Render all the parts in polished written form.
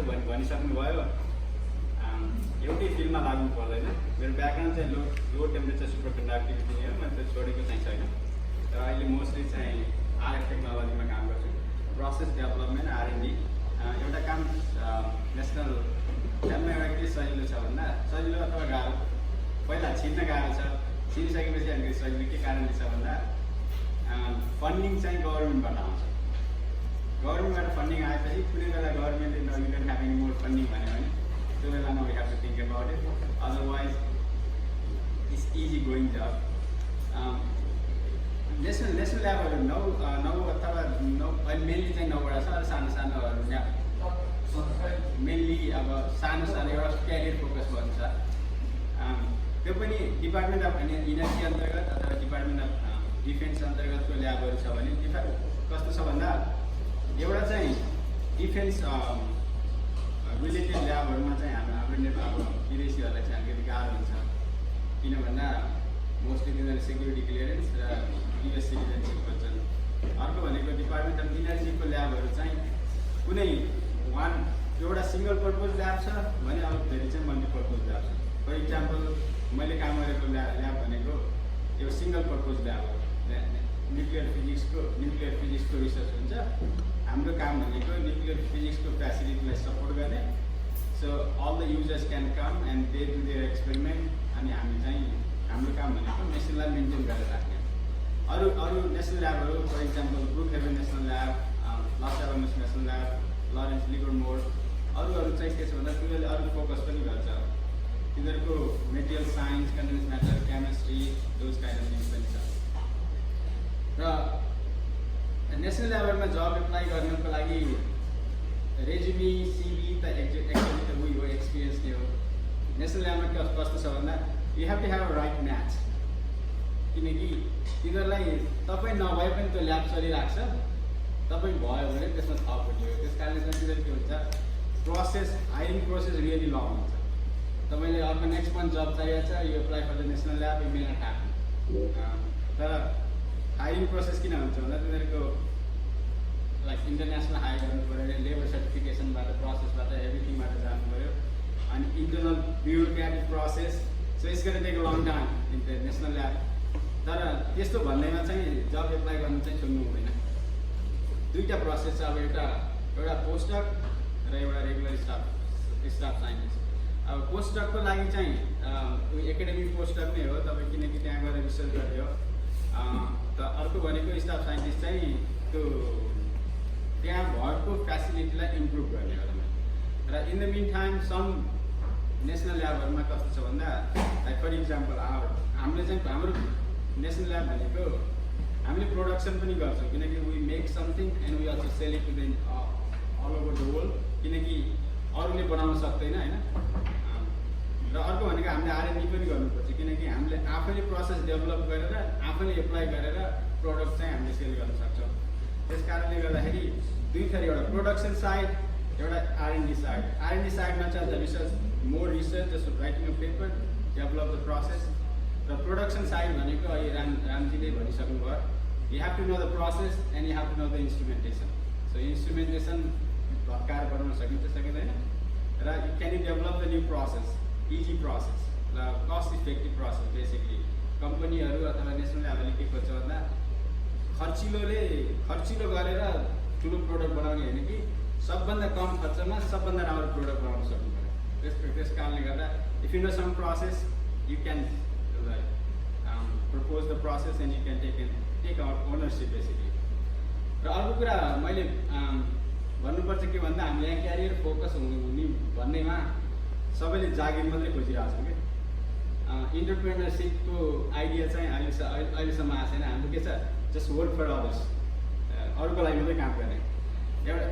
यहाँले भनिसक्नुभयो एउटै फिल्डमा लाग्नु पर्दैन। मेरो ब्याकग्राउन्ड चाहिँ लो टेम्परेचर सुपर कन्डक्टिभिटी हो, मैले त्यो छोडेको चाहिँ छैन। र अहिले मोस्टली चाहिँ आरएफ टेक्नोलोजीमा काम गर्छु, प्रोसेस डेभलपमेन्ट R&D। एउटा काम नेसनल ल्याबमा एउटा के सजिलो छ भन्दा, सजिलो अथवा गाह्रो, पहिला छिर्न गाह्रो छ, छिरिसकेपछि अलिकति सजिलो के कारणले छ भन्दा फन्डिङ चाहिँ गभर्मेन्टबाट आउँछ। गभर्मेन्टबाट फन्डिङ आएपछि कुनै बेला गभर्मेन्टले no you don't have any more funding भन्यो भने त्यो बेलामा we have to think about it, otherwise it's easy going job. National ल्याबहरू नौ अथवा मेनली चाहिँ 9वटा छ। सानो सानोहरू ल्याब मेनली अब सानो एउटा क्यारियर फोकस गर्नु छ। त्यो पनि डिपार्टमेन्ट अफ इनर्जी अन्तर्गत अथवा डिपार्टमेन्ट अफ डिफेन्स अन्तर्गतको ल्याबहरू छ भने कस्तो छ भन्दा एउटा चाहिँ डिफेन्स रिलेटेड ल्याबहरूमा चाहिँ हाम्रो नेपालको विदेशीहरूलाई चाहिँ अलिकति गाह्रो हुन्छ, किन भन्दा मोस्टली तिनीहरू सेक्युरिटी क्लियरेन्स र US सिटिजनसिप खोज्छन्। अर्को भनेको डिपार्टमेन्ट अफ इनर्जीको ल्याबहरू चाहिँ कुनै एउटा सिङ्गल पर्पज ल्याब छ भने अब धेरै चाहिँ मल्टिपर्पज ल्याब छ। फर इक्जाम्पल मैले काम गरेको ल्याब भनेको यो सिङ्गल पर्पज ल्याब हो, न्युक्लियर फिजिक्सको रिसर्च हुन्छ। हाम्रो काम भनेको न्युक्लियर फिजिक्सको फेसिलिटीलाई सपोर्ट गर्ने, so all the users can come and they do their experiment. अनि हामी चाहिँ हाम्रो काम भनेको मेसिनलाई मेन्टेन गरेर राख्ने। अरू नेसनल ल्याबहरू for example Brookhaven national lab, Los Alamos national lab, Lawrence Livermore, अरूहरू चाहिँ के छ भन्दा तिनीहरूले अरू फोकस पनि गर्छ। तिनीहरूको material science, condense matter, chemistry, those kind of things पनि छ। र नेसनल ल्याबहरूमा जब एप्लाई गर्नको लागि रेज्युमी CV त एक्चुअली त उही हो, एक्सपिरियन्स नै हो। नेसनल ल्याबमा कस्तो छ भन्दा you have to have a right match, किनकि तिनीहरूलाई तपाईँ नभए पनि त्यो ल्याब चलिरहेको छ, तपाईँ भयो भने त्यसमा थप हुने हो। त्यस कारणले चाहिँ तिनीहरू के हुन्छ, हायरिङ प्रोसेस रियली लङ हुन्छ। तपाईँले अर्को नेक्स्ट मन्थ जब चाहिएको छ, you apply for the national lab, you may not happen. तर हायरिङ प्रोसेस किन हुन्छ भन्दा तिनीहरूको लाइक इन्टरनेसनल हायर गर्नु पऱ्यो, लेबर सर्टिफिकेसनबाट प्रोसेसबाट एभ्रिथिङबाट जानु पऱ्यो, अनि internal bureaucratic process, so it's gonna take a long time in the national lab. तर त्यस्तो भन्दैमा चाहिँ जब एप्लाई गर्नु चाहिँ छोड्नु हुँदैन। दुईवटा प्रोसेस छ, अब एउटा पोस्टडक र एउटा रेगुलर स्टाफ साइन्टिस्ट। अब पोस्टडकको लागि चाहिँ एकाडेमिक पोस्टडक नै हो तपाईँ, किनकि त्यहाँ गएर रिसर्च गर्ने हो। त अर्को भनेको स्टाफ साइन्टिस्ट चाहिँ त्यो त्यहाँ भएको फेसिलिटीलाई इम्प्रुभ गर्ने हो तपाईँ। र in the meantime some national ल्याबहरूमा कस्तो छ भन्दा लाइक फर इक्जाम्पल हामीले चाहिँ हाम्रो नेसनल ल्याब भनेको हामीले प्रोडक्सन पनि गर्छौँ, किनकि we make something and we also sell it to the all over the world, किनकि अरूले बनाउन सक्दैन होइन। र अर्को भनेको हामीले R&D पनि गर्नुपर्छ, किनकि हामीले आफैले प्रोसेस डेभलप गरेर आफैले एप्लाई गरेर प्रडक्ट चाहिँ हामीले सेल गर्न सक्छौँ। त्यस कारणले गर्दाखेरि दुई थरी, एउटा प्रोडक्सन साइड, एउटा R&D साइड। R&D साइडमा चाहिँ द रिसर्च, मोर रिसर्च, जस्तो writing a paper, develop the process. र प्रोडक्सन साइड भनेको अहिले रामजीले भनिसक्नुभयो, you have to know the process and you have to know the instrumentation. So instrumentation भर्खर बनाउन सकिन्छ सकिँदैन, र can you develop the new process, easy process र कस्ट इफेक्टिभ प्रोसेस। बेसिकली कम्पनीहरू अथवा नेसनल ल्याबले के खोज्छ भन्दा खर्चिलो गरेर ठुलो प्रोडक्ट बनाउने होइन कि सबभन्दा कम खर्चमा सबभन्दा राम्रो प्रोडक्ट बनाउन सक्नु पऱ्यो। त्यस कारणले गर्दा if you know some process you can propose the process and you can take our ownership basically. र अर्को कुरा मैले भन्नुपर्छ के भन्दा हामी यहाँ क्यारियर फोकस हुने भन्नेमा सबैले जागिर मात्रै खोजिरहेको छौँ कि इन्टरप्रेनरसिपको आइडिया चाहिँ अहिलेसम्म आएको छैन। हाम्रो के छ, जस्ट वर्क फर अदर्स, अरूको लागि मात्रै काम गर्ने। एउटा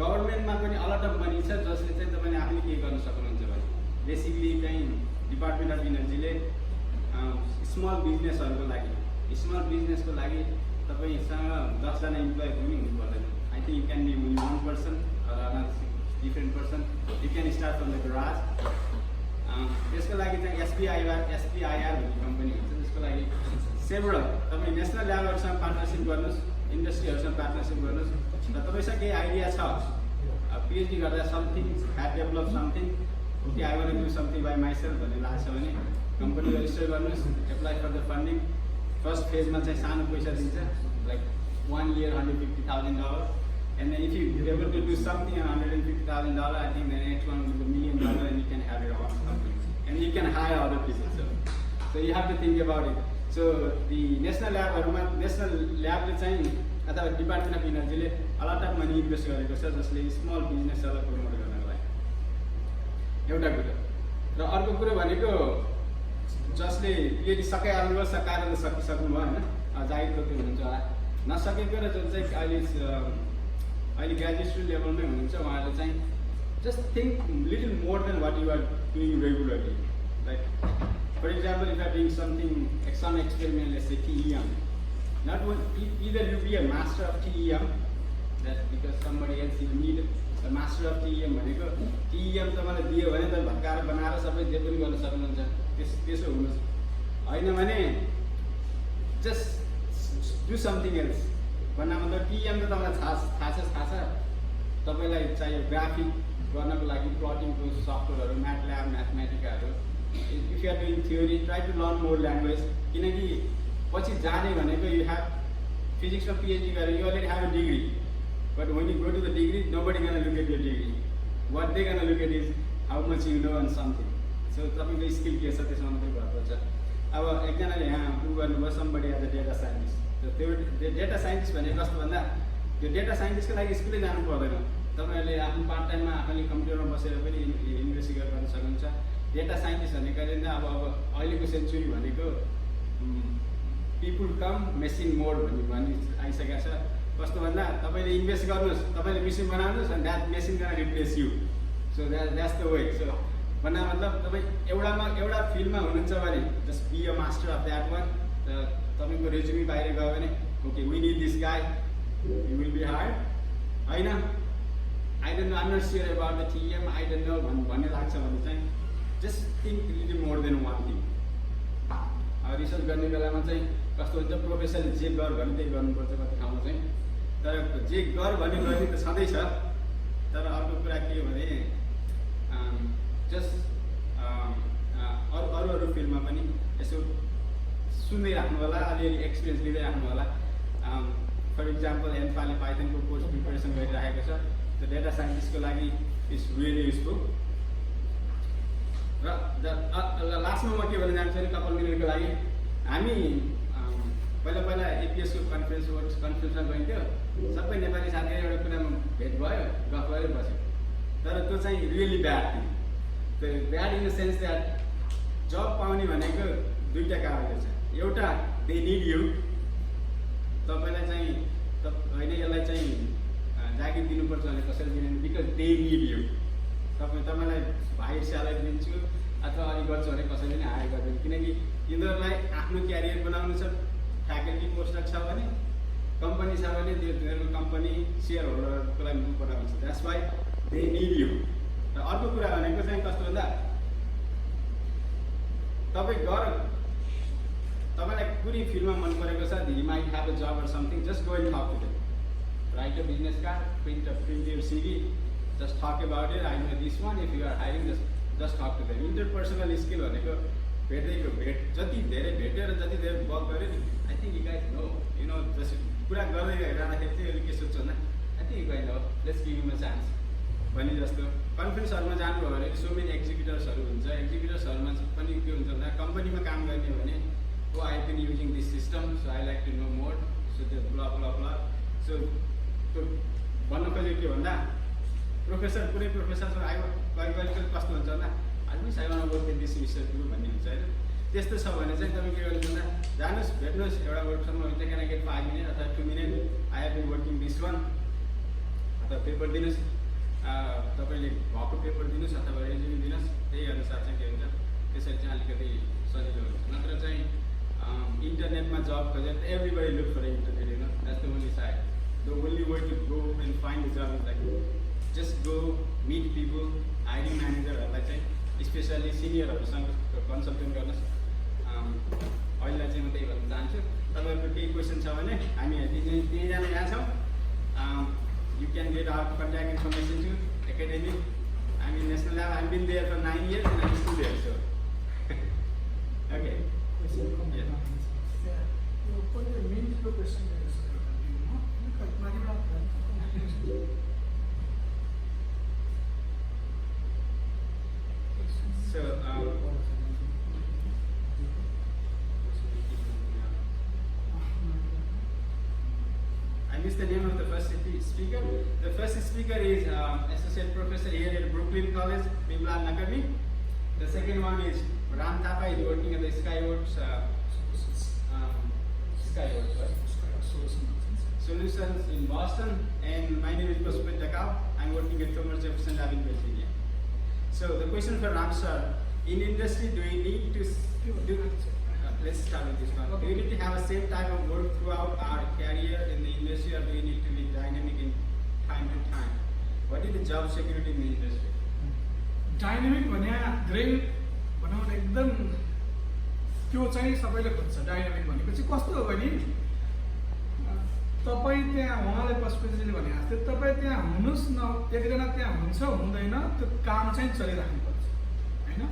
गभर्मेन्टमा पनि अलट अफ मनी छ जसले चाहिँ तपाईँले आफूले के गर्न सक्नुहुन्छ भने बेसिकली चाहिँ डिपार्टमेन्ट अफ इनर्जीले स्मल बिजनेसको लागि तपाईँसँग 10 जना इम्प्लोइ पनि हुनु पर्दैन। I think you can be only 1 person or another different person. You can start from the garage. त्यसको लागि चाहिँ SPIR भन्ने कम्पनी हुन्छ, त्यसको लागि सेभरल तपाईँ नेसनल ल्याबहरूसँग पार्टनरसिप गर्नुहोस्, इन्डस्ट्रीहरूसँग पार्टनरसिप गर्नुहोस्, र तपाईँसँग केही आइडिया छ PhD गर्दा something had develop something okay I want do something by myself भन्ने लाग्छ भने कम्पनी रेजिस्टर गर्नुहोस्, apply for the funding. First फेजमा चाहिँ सानो पैसा दिन्छ, like 1 year $150,000, and then if you're able to do something at $150,000, I think the next one will be $1 million, and you can have your own company and you can hire other people. So you have to think about it. So the national lab le चाहिँ अथवा department of इनर्जीले a lot of money invest गरेको छ जसले small बिजनेसहरूलाई promote गर्नको लागि। एउटा कुरा र अर्को कुरो भनेको जसले PhD सकाइहाल्नुभयो, सकाएर त सकिसक्नुभयो होइन, जागिर त्यो हुनुहुन्छ होला, नसकेको र जुन चाहिँ अहिले ग्रेजुएट लेभलमै हुनुहुन्छ उहाँहरूले चाहिँ just think little more than what you are doing regularly. Like for example if are doing something some experiment, let's say TEM, not one, either you be a master of TEM, that's because somebody else you need a master of TEM भनेको TEM तपाईँलाई दियो भने त भत्काएर बनाएर सबै जे पनि गर्न सक्नुहुन्छ, त्यसो हुनुहोस्, होइन भने just do something else भन्दा मतलब TEM त तपाईँलाई थाहा छ तपाईँलाई चाहियो ग्राफिक गर्नको लागि प्लटिङको सफ्टवेयरहरू, MATLAB, म्याथमेटिकाहरू। If you are doing theory, try to learn more language. किनकि पछि जाने भनेको you have physics में PhD गरेर you already have a degree, but when you go to the degree, nobody gonna look at your degree. What they gonna look at is how much you know on something. So तपाईँको skill के छ त्यसमा मात्रै भर पर्छ। अब एकजनाले यहाँ गर्नुभयो somebody as a data scientist, त्यो डेटा साइन्टिस्ट भनेको कस्तो भन्दा त्यो डेटा साइन्टिस्टको लागि स्कुलै जानु पर्दैन, तपाईँहरूले आफ्नो पार्ट टाइममा आफूले कम्प्युटरमा बसेर पनि इन्भेस्टिगेट गर्न सक्नुहुन्छ। डेटा साइन्टिस्ट भनेको अहिले अब अहिलेको सेन्चुरी भनेको पिपुल कम मेसिन मोड भन्ने आइसकेको छ। कस्तो भन्दा तपाईँले इन्भेस्ट गर्नुहोस्, तपाईँले मेसिन बनाउनुहोस् and that machine gonna replace you. So that's the way. So भन्दा मतलब तपाईँ एउटा फिल्डमा हुनुहुन्छ भने just be a master of that one. तपाईँको रेज्युमी बाहिर गयो भने okay we need this guy, you will be hired, होइन I don't know, I'm not sure about the TEM, I don't know भन्ने लाग्छ भने चाहिँ just think little more than one thing. Research गर्ने बेलामा चाहिँ कस्तो हुन्छ, प्रोफेसरले जे गर भने त्यही गर्नुपर्छ कति ठाउँमा चाहिँ, तर जे गर भन्ने गर्ने त छँदैछ, तर अर्को कुरा के हो भने जस्ट अरू फिल्डमा पनि यसो सुन्दै राख्नु होला, अलिअलि एक्सपिरियन्स लिँदै राख्नु होला। फर इक्जाम्पल एन्फाले पाइथनको कोर्स प्रिपरेसन गरिराखेको छ, त्यो डेटा साइन्टिस्टको लागि इट्स रियली युजफुल। र लास्टमा म के भन्न चाहन्छु भने कपाल मिनटको लागि हामी पहिला एपिएसको कन्फरेन्समा गइन्थ्यो, सबै नेपाली साथीहरू एउटा कुरामा भेट भयो, गफ गरेर बस्यो, तर त्यो चाहिँ रियली ब्याड थिङ। त्यो bad in the sense that job पाउने भनेको दुईवटा कारणले छ, एउटा दे निड यु, तपाईँलाई चाहिँ होइन यसलाई चाहिँ जागिर दिनुपर्छ भने कसरी दिनु, बिकज दे निड यु। तपाईँलाई हायर स्यालेरी दिन्छु अथवा अलिक गर्छु भने कसैले पनि हायर गर्दैन, किनकि यिनीहरूलाई आफ्नो क्यारियर बनाउनु छ। फ्याकल्टी पोस्टक छ भने, कम्पनी छ भने तिनीहरूको कम्पनी सेयर होल्डरको लागि इम्पोर्टेन्ट हुन्छ, that's why they need you. र अर्को कुरा भनेको चाहिँ कस्तो भन्दा तपाईँलाई कुनै फिल्डमा मन परेको छ, you might have a job or something, just go and talk to them, right a business card, print your CV, just talk about it, I know this one, if you are hiring just talk to them. Interpersonal skill भनेको भेट जति धेरै भेट्यो र जति धेरै work गर्यो नि, I think you guys know, you know just कुरा गर्दै जाँदाखेरि चाहिँ अहिले के सोध्छ भन्दा I think you guys know, let's give him a chance भने जस्तो। कन्फरेन्सहरूमा जानुभयो भने सो मेनी एक्जिक्युटिभ्सहरू हुन्छ, एक्जिक्युटिभ्सहरूमा पनि के हुन्छ भन्दा कम्पनीमा काम गर्ने हो भने oh I been using this system, so I like to know more, so त्यो ब्ला ब्ला ब्ला। सो त्यो भन्नु खोजेको के भन्दा प्रोफेसर कुनै प्रोफेसर कहिले कस्तो हुन्छ भन्दा हामी साइवान work in this research group भन्ने हुन्छ होइन, त्यस्तो छ भने चाहिँ तपाईँ के गर्नु भन्दा जानुहोस्, भेट्नुहोस्, एउटा वर्कसपमा हुन्छ, क्यान आई गेट 5 minutes अथवा 2 minutes, I have been working this one, अथवा पेपर दिनुहोस्, तपाईँले भएको पेपर दिनुहोस् अथवा रेज्युमे दिनुहोस्, त्यही अनुसार चाहिँ के हुन्छ, त्यसरी चाहिँ अलिकति सजिलो हुन्छ। नत्र चाहिँ इन्टरनेटमा जब खोजेर एभ्रीबडी लुक फर इन्टरनेट, होइन, that's the only side, the only way to go and find the job is like just go meet people, hiring managerहरूलाई चाहिँ स्पेसली सिनियरहरूसँग कन्सल्टेन्ट गर्नुहोस्। अहिलेलाई चाहिँ म त्यही भन्न चाहन्छु। तपाईँहरूको केही क्वेसन छ भने हामी तिनजना यहाँ छौँ, you can get our contact information to academic. I'm in National Lab. I've been there for 9 years and I'm still there. So, okay. So, I missed the name of the first speaker. The first speaker is associate professor here at Brooklyn College, Bimla Nakavi. The second one is Ram Thapa, is working at the Skyworks, Solutions in Boston. And my name is Pasupet Dakau. I'm working at Thomas Jefferson Lab in Virginia. So the question for Ram sir, in industry, do we need to do? Let's start with this one. Do we need to have the same type of work throughout our career in the industry, or do we need to be dynamic in time to time? What is the job security in the industry? Dynamic भन्या धेरै भनौँ एकदम त्यो चाहिँ सबैले खोज्छ। Dynamic भनेपछि कस्तो हो भने तपाईँ त्यहाँ उहाँले पशुपतिजीले भने जस्तै तपाईँ त्यहाँ हुनुहोस् न, एकजना त्यहाँ हुन्छ हुँदैन, त्यो काम चाहिँ चलिराख्नुपर्छ हैन।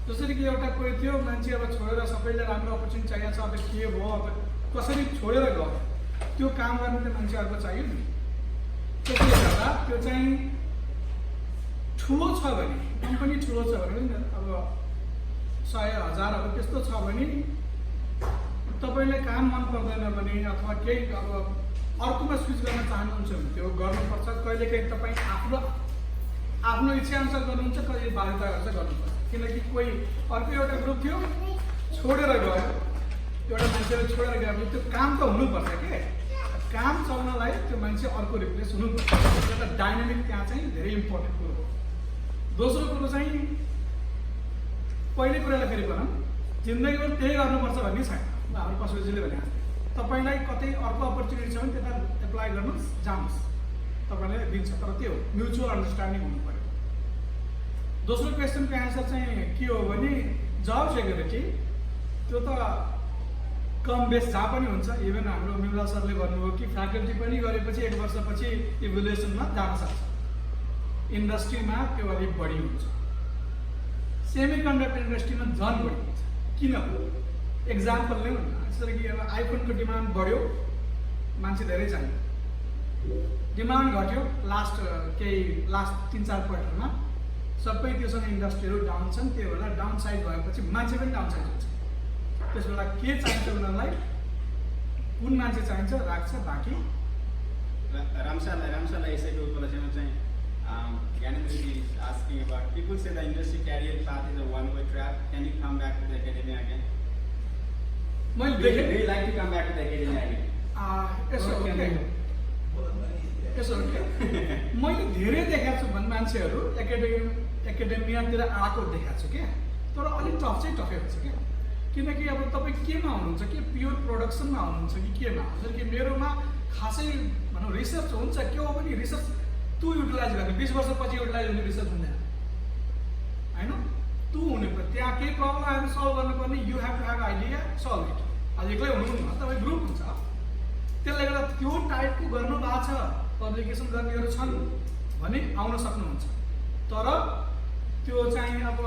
जसरी कि एउटा कोही थियो मान्छे अब छोडेर सबैले राम्रो अपर्च्युनिटी चाहिएको छ, अब के भयो, अब कसरी छोडेर गयो, त्यो काम गर्ने त मान्छे अर्को चाहियो नि। त्यसले गर्दा त्यो चाहिँ ठुलो छ भने, कम्पनी ठुलो छ भने अब 100,000 अब त्यस्तो छ भने तपाईले काम मन पर्दैन भने अथवा केही अब अर्कोमा स्विच गर्न चाहनुहुन्छ भने त्यो गर्नुपर्छ। कहिलेकाहीँ तपाईँ आफ्नो इच्छा अनुसार गर्नुहुन्छ, कहिले बाध्यता अनुसार गर्नुपर्छ। किनकि कोही अर्को एउटा ग्रुप थियो छोडेर गयो, एउटा मान्छेले छोडेर गयो भने त्यो काम त हुनुपर्छ के, काम चल्नलाई त्यो मान्छे अर्को रिप्लेस हुनुपर्छ। एउटा डाइनामिक त्यहाँ चाहिँ धेरै इम्पोर्टेन्ट कुरो हो। दोस्रो कुरो चाहिँ पहिले कुरालाई फेरि भनौँ, जिन्दगीभर त्यही गर्नुपर्छ भन्ने छैन। हाम्रो पशुजीले भने तपाईँलाई कतै अर्को अपर्च्युनिटी छ भने त्यता एप्लाई गर्नुहोस्, जानुहोस्, तपाईँले दिन्छ, तर त्यो म्युचुअल अन्डरस्ट्यान्डिङ हुनु पर्यो। दोस्रो क्वेसनको एन्सर चाहिँ के हो भने जब सेक्युरिटी त्यो त कम बेस जहाँ पनि हुन्छ। इभन हाम्रो मिमला सरले भन्नुभयो कि फ्याकल्टी पनि गरेपछि 1 वर्षपछि इभोल्युसनमा जान सक्छ, इन्डस्ट्रीमा त्यो अलिक बढी हुन्छ। सेमिकन्डक्टर इन्डस्ट्रीमा झन् बढी हुन्छ। किन? एक्जाम्पल नै भन्नु, जसरी कि अब आइफोनको डिमान्ड बढ्यो, मान्छे धेरै चाहियो, डिमान्ड घट्यो, लास्ट 3-4 क्वार्टरमा सबै त्योसँग इन्डस्ट्रीहरू डाउन छन्। त्यो बेला डाउन साइड भएपछि मान्छे पनि डाउन साइड हुन्छ। त्यस बेला के चाहिन्छ उनीहरूलाई, कुन मान्छे चाहिन्छ राख्छ, बाँकी रामसालाई यसैको उपलक्ष्यमा चाहिँ Gyanendra is asking about, people say the industry career path is a one-way trap. Can you come back to the academia again? Do you like to come back to the academia again? Yes, okay. मैले धेरै देखाएको छु भने मान्छेहरू एकाडेमियातिर आएको देखाएको छु क्या, तर अलिक टफ चाहिँ टफै हुन्छ क्या। किनकि अब तपाईँ केमा हुनुहुन्छ, के प्योर प्रोडक्सनमा हुनुहुन्छ कि केमा? जसरी कि मेरोमा खासै भनौँ रिसर्च हुन्छ, के हो भने रिसर्च तँ युटिलाइज गर्ने, 20 वर्षपछि युटिलाइज हुने रिसर्च हुँदैन होइन। तँ हुने पर्यो, त्यहाँ केही प्रब्लमहरू सल्भ गर्नुपर्ने, you have to have idea, solve it. आज एक्लै हुनुहुन्न, तपाईँ ग्रुप हुन्छ। त्यसले गर्दा त्यो टाइपको गर्नु भएको छ, पब्लिकेसन गर्नेहरू छन् भने आउन सक्नुहुन्छ। तर त्यो चाहिँ अब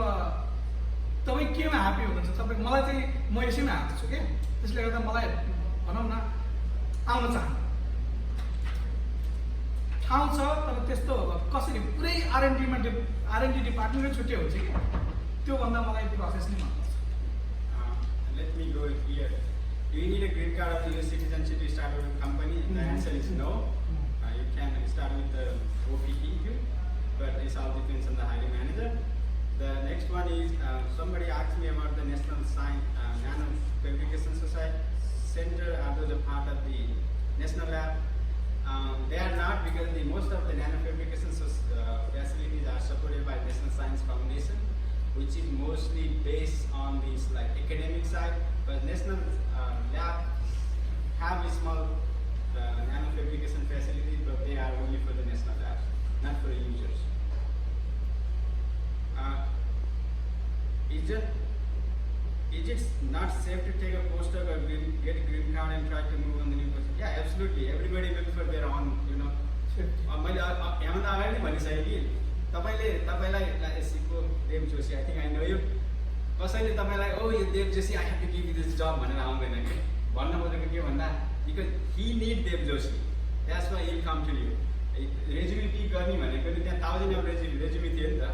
तपाईँ केमा ह्याप्पी हुनुहुन्छ? तपाईँ मलाई चाहिँ म यसैमा ह्याप्पी छु क्या, त्यसले गर्दा मलाई भनौँ न आउन चाहन्छु। ठाउँ छ तर त्यस्तो कसरी पुरै R&D डिपार्टमेन्टै छुट्टै हुन्छ कि, त्योभन्दा मलाई प्रोसेस नै मनपर्छ। Let me go here. Do you need a green card of the US citizenship to start with a company? The answer is no. You can start with the OPT, but it all depends on the hiring manager. The next one is somebody asked me about the National Nano Fabrication Society Center. Are those a part of the National Lab? They are not, because most of the nano fabrication facilities are supported by National Science Foundation, which is mostly based on this like academic side. But National Lab have a small nano fabrication facilities, but they are only for the National Labs, not for the users. Is it not safe to take a postdoc or get a green card and try to move on the new person? Yeah, absolutely. Everybody looks for their own, मैले यहाँभन्दा अगाडि नै भनिसकेँ कि तपाईँलाई एससीको Dev Joshi I think I know you कसैले तपाईँलाई ओ यो Dev Joshi I have to give you this job भनेर आउँदैन कि भन्न खोजेको के भन्दा because he need Dev Joshi that's why will come to you resume pick गर्ने भनेको नि त्यहाँ 1000 अफ रेज्युमे थियो नि त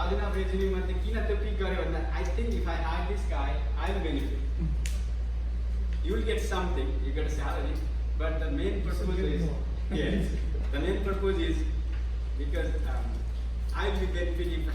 1000 अफ रेज्युमेमा चाहिँ किन त्यो पिक गर्यो भन्दा I think if I hire this guy I will benefit you will get something, you get a salary, but the main purpose is, yes, the main purpose is because I will be benefiting